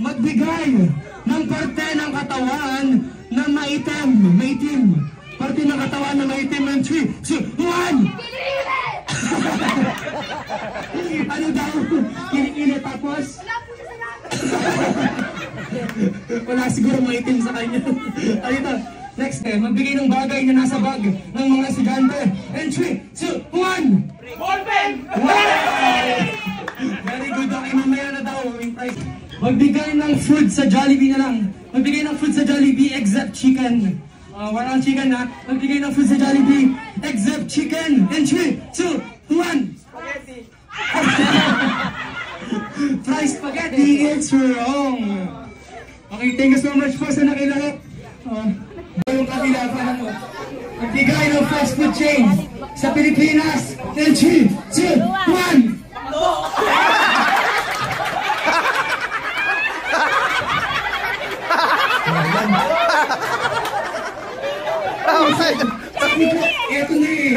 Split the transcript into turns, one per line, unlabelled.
magbigay ng parte ng katawan na maitim. Parte ng katawan na maitim. And 3, 2, 1! Ano daw? Kilikili tapos? Wala siguro maitim sa kanya. Ayun. Next, magbigay ng bagay na nasa bag ng mga estudyante. And 3, 2, 1! Ballpen! Very good. Okay, mamaya na daw yung prize. Magbigay ng food sa Jollibee na lang. Magbigay ng food sa Jollibee except chicken. Walang chicken ha. Magbigay ng food sa Jollibee except chicken. And 3, 2, 1! Spaghetti! Fried spaghetti, it's wrong. Okay, thank you so much po sa nakilahat. Yung kabila pa mo. Magbigay ng fast food chain sa Pilipinas. And 3, 2, 1! Ito na eh.